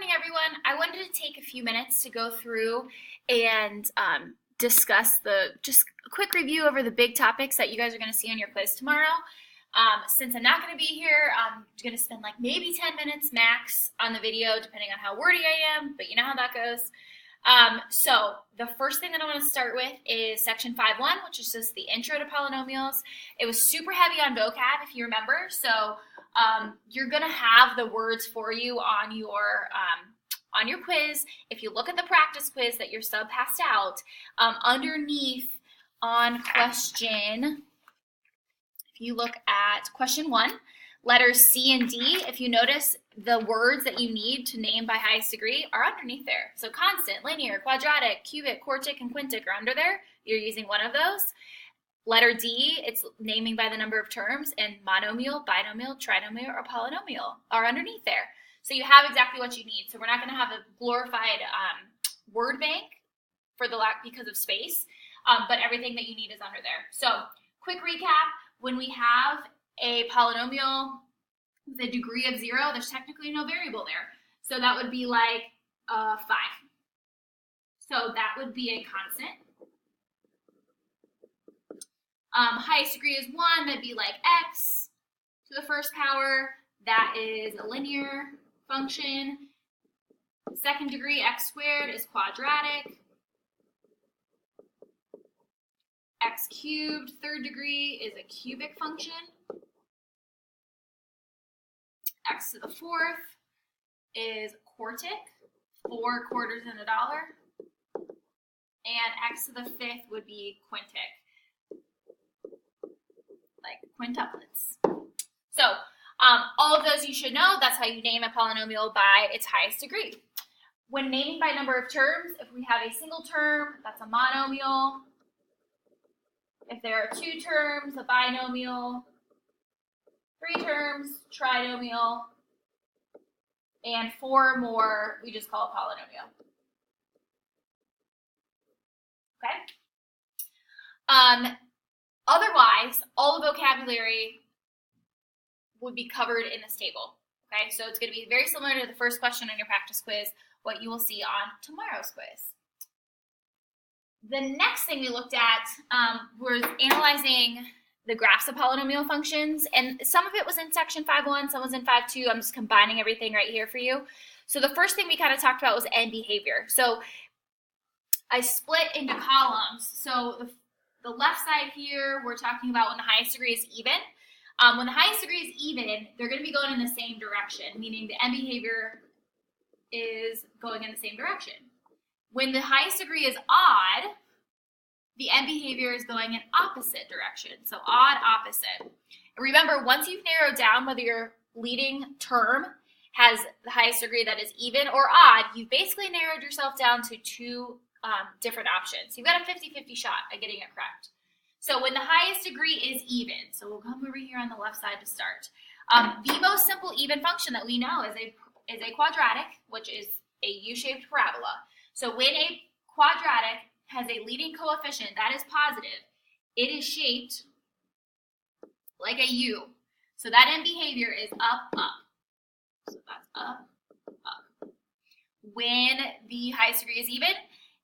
morning, everyone. I wanted to take a few minutes to go through and discuss just a quick review over the big topics that you guys are going to see on your quiz tomorrow. Since I'm not going to be here, I'm going to spend like maybe 10 minutes max on the video, depending on how wordy I am, but you know how that goes. So the first thing that I want to start with is section 5.1, which is just the intro to polynomials. It was super heavy on vocab, if you remember, so you're going to have the words for you on your quiz. If you look at the practice quiz that your sub passed out, underneath on question, if you look at question 1, letters C and D, if you notice, the words that you need to name by highest degree are underneath there. So constant, linear, quadratic, cubic, quartic, and quintic are under there. You're using one of those. Letter D, it's naming by the number of terms, and monomial, binomial, trinomial, or polynomial are underneath there. So you have exactly what you need. So we're not going to have a glorified word bank because of space, but everything that you need is under there. So quick recap, when we have a polynomial with a degree of 0, there's technically no variable there. So that would be like 5. So that would be a constant. Highest degree is 1, that'd be like x to the first power. That is a linear function. Second degree, x squared, is quadratic. X cubed, third degree, is a cubic function. X to the fourth is quartic, 4 quarters in a dollar. And x to the fifth would be quintic, like quintuplets. So all of those you should know. That's how you name a polynomial by its highest degree. When naming by number of terms, if we have a single term, that's a monomial. If there are 2 terms, a binomial. 3 terms, trinomial. And 4 more, we just call a polynomial. Okay? Otherwise, all the vocabulary would be covered in this table. Okay, so it's going to be very similar to the first question on your practice quiz, what you will see on tomorrow's quiz. The next thing we looked at was analyzing the graphs of polynomial functions, and some of it was in section 5.1, some was in 5.2. I'm just combining everything right here for you. So the first thing we kind of talked about was end behavior. So I split into columns. So the left side here, we're talking about when the highest degree is even. When the highest degree is even, they're going to be going in the same direction, meaning the end behavior is going in the same direction. When the highest degree is odd, the end behavior is going in opposite direction. So odd, opposite. Remember, once you've narrowed down whether your leading term has the highest degree that is even or odd, you've basically narrowed yourself down to 2 different options. You've got a 50-50 shot at getting it correct. So when the highest degree is even, so we'll come over here on the left side to start. The most simple even function that we know is a quadratic, which is a U-shaped parabola. So when a quadratic has a leading coefficient that is positive, it is shaped like a U. So that end behavior is up, up. So that's up, up. When the highest degree is even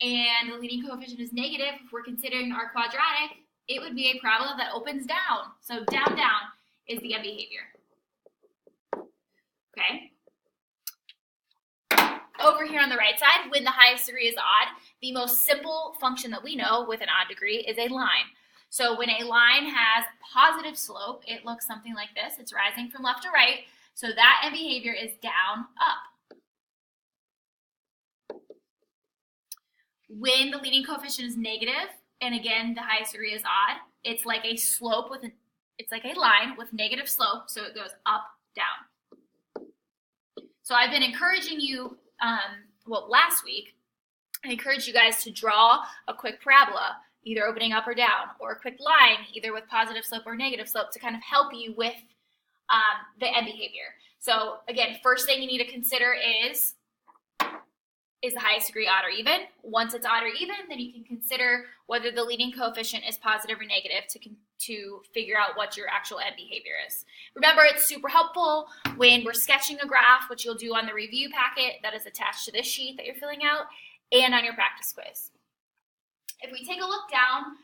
and the leading coefficient is negative, if we're considering our quadratic, it would be a parabola that opens down. So down, down is the end behavior. Okay? Over here on the right side, when the highest degree is odd, the most simple function that we know with an odd degree is a line. So when a line has positive slope, it looks something like this. It's rising from left to right. So that end behavior is down, up. When the leading coefficient is negative, and again, the highest degree is odd, it's like a slope it's like a line with negative slope, so it goes up, down. So I've been encouraging you, last week, I encouraged you guys to draw a quick parabola, either opening up or down, or a quick line, either with positive slope or negative slope, to kind of help you with the end behavior. So again, first thing you need to consider is is the highest degree odd or even. Once it's odd or even, then you can consider whether the leading coefficient is positive or negative to figure out what your actual end behavior is. Remember, it's super helpful when we're sketching a graph, which you'll do on the review packet that is attached to this sheet that you're filling out, and on your practice quiz. If we take a look down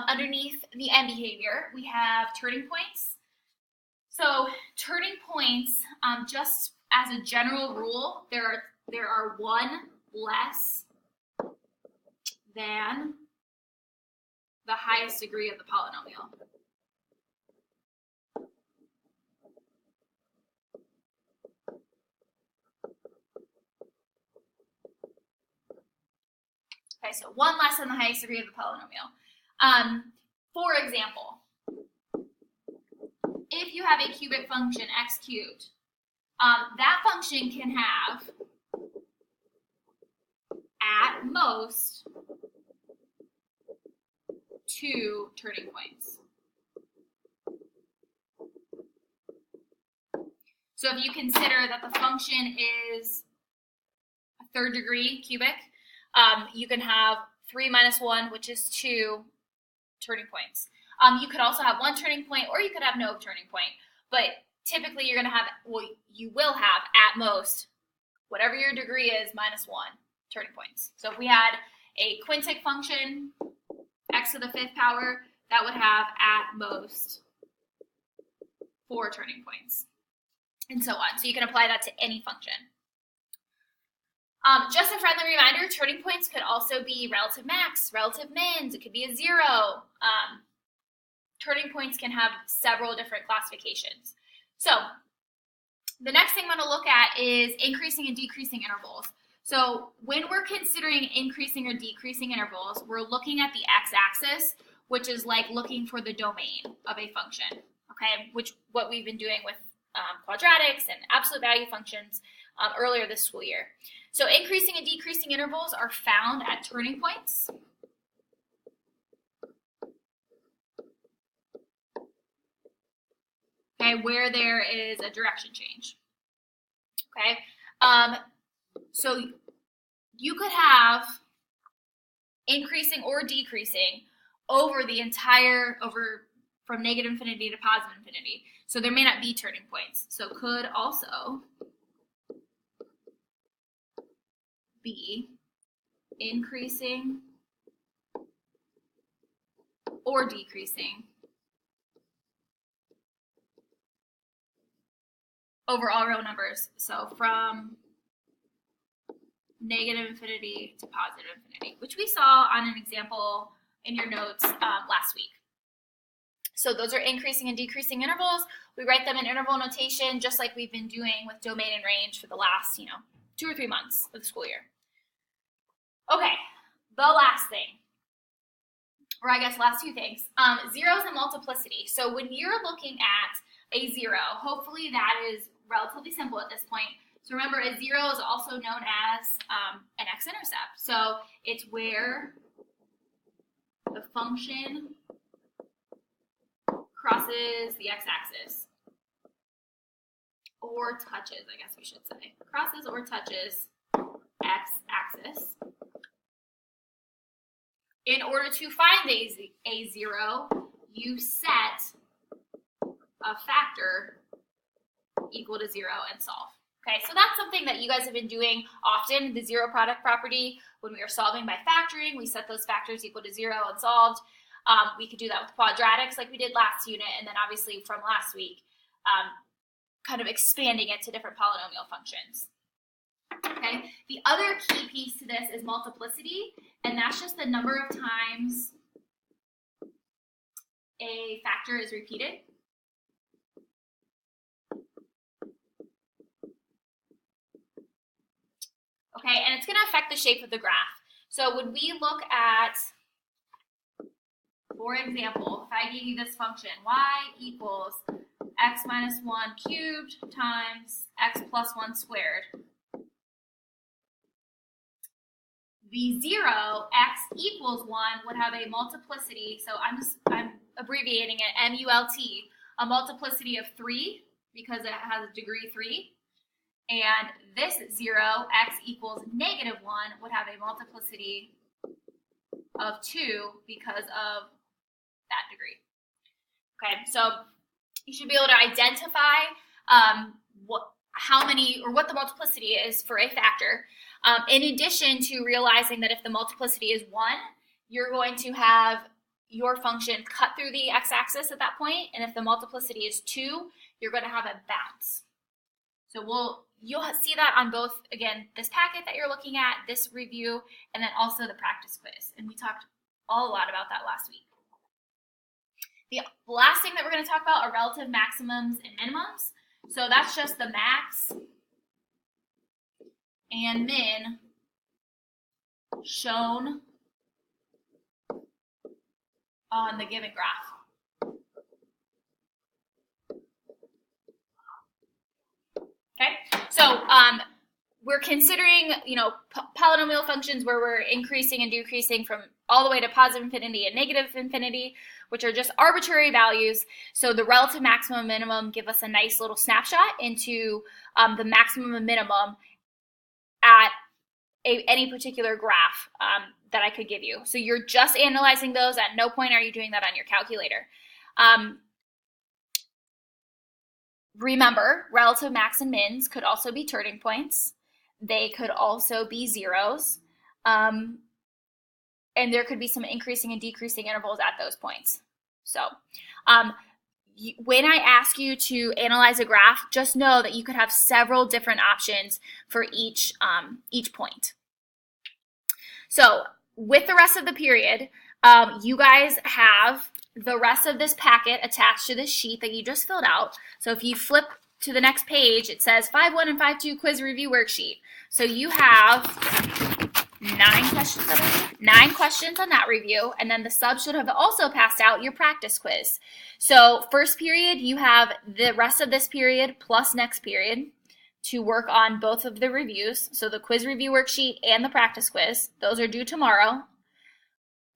underneath the end behavior, we have turning points. So turning points, just as a general rule, there are one less than the highest degree of the polynomial. Okay, so one less than the highest degree of the polynomial. For example, if you have a cubic function x cubed, that function can have at most 2 turning points. So if you consider that the function is a third degree cubic, you can have 3 minus 1, which is 2 turning points. You could also have 1 turning point, or you could have no turning point. But typically you're going to have, well, you will have at most, whatever your degree is, minus 1 turning points. So if we had a quintic function, x to the 5th power, that would have at most 4 turning points, and so on. So you can apply that to any function. Just a friendly reminder, turning points could also be relative max, relative mins, it could be a 0. Turning points can have several different classifications. So the next thing I'm going to look at is increasing and decreasing intervals. So when we're considering increasing or decreasing intervals, we're looking at the x-axis, which is like looking for the domain of a function, okay? Which what we've been doing with quadratics and absolute value functions earlier this school year. So increasing and decreasing intervals are found at turning points. Okay, where there is a direction change. Okay, so you could have increasing or decreasing over the entire, from negative infinity to positive infinity. So there may not be turning points. So could also be increasing or decreasing over all real numbers. So from negative infinity to positive infinity, which we saw on an example in your notes last week. So those are increasing and decreasing intervals. We write them in interval notation, just like we've been doing with domain and range for the last, 2 or 3 months of the school year. Okay, the last thing, or I guess last 2 things, zeros and multiplicity. So when you're looking at a 0, hopefully that is relatively simple at this point. So remember, a 0 is also known as an x-intercept. So it's where the function crosses the x-axis, or touches, I guess we should say. Crosses or touches x-axis. In order to find a 0, you set a factor equal to 0 and solve. Okay, so that's something that you guys have been doing often, the zero product property. When we are solving by factoring, we set those factors equal to 0 and solved. We could do that with quadratics like we did last unit, and then obviously from last week, kind of expanding it to different polynomial functions. Okay, the other key piece to this is multiplicity, and that's just the number of times a factor is repeated. Okay, and it's going to affect the shape of the graph. So when we look at, for example, if I gave you this function, y equals x minus 1 cubed times x plus 1 squared, the 0, x equals 1, would have a multiplicity, so I'm abbreviating it, MULT, a multiplicity of 3, because it has a degree 3, and this 0, x equals -1, would have a multiplicity of 2 because of that degree. Okay, so you should be able to identify what the multiplicity is for a factor. In addition to realizing that if the multiplicity is 1, you're going to have your function cut through the x-axis at that point, and if the multiplicity is 2, you're going to have a bounce. So you'll see that on both, again, this packet that you're looking at, this review, and then also the practice quiz. And we talked a lot about that last week. The last thing that we're going to talk about are relative maximums and minimums. So that's just the max and min shown on the given graph. Okay, so we're considering, polynomial functions where we're increasing and decreasing from all the way to positive infinity and negative infinity, which are just arbitrary values. So the relative maximum and minimum give us a nice little snapshot into the maximum and minimum at any particular graph that I could give you. So you're just analyzing those. At no point are you doing that on your calculator. Remember, relative max and mins could also be turning points. They could also be zeros. And there could be some increasing and decreasing intervals at those points. So when I ask you to analyze a graph, just know that you could have several different options for each point. So with the rest of the period, you guys have the rest of this packet attached to this sheet that you just filled out. So if you flip to the next page, it says 5.1 and 5.2 quiz review worksheet. So you have 9 questions on that review, and then the sub should have also passed out your practice quiz. So first period, you have the rest of this period plus next period to work on both of the reviews. So the quiz review worksheet and the practice quiz, those are due tomorrow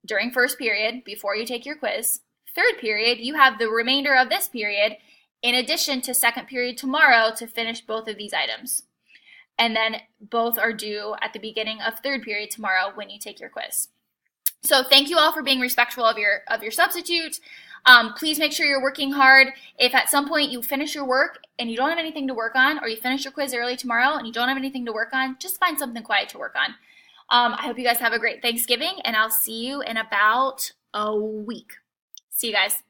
during first period before you take your quiz. Third period, you have the remainder of this period in addition to second period tomorrow to finish both of these items. And then both are due at the beginning of third period tomorrow when you take your quiz. So thank you all for being respectful of your substitute. Please make sure you're working hard. If at some point you finish your work and you don't have anything to work on, or you finish your quiz early tomorrow and you don't have anything to work on, just find something quiet to work on. I hope you guys have a great Thanksgiving, and I'll see you in about a week. See you guys.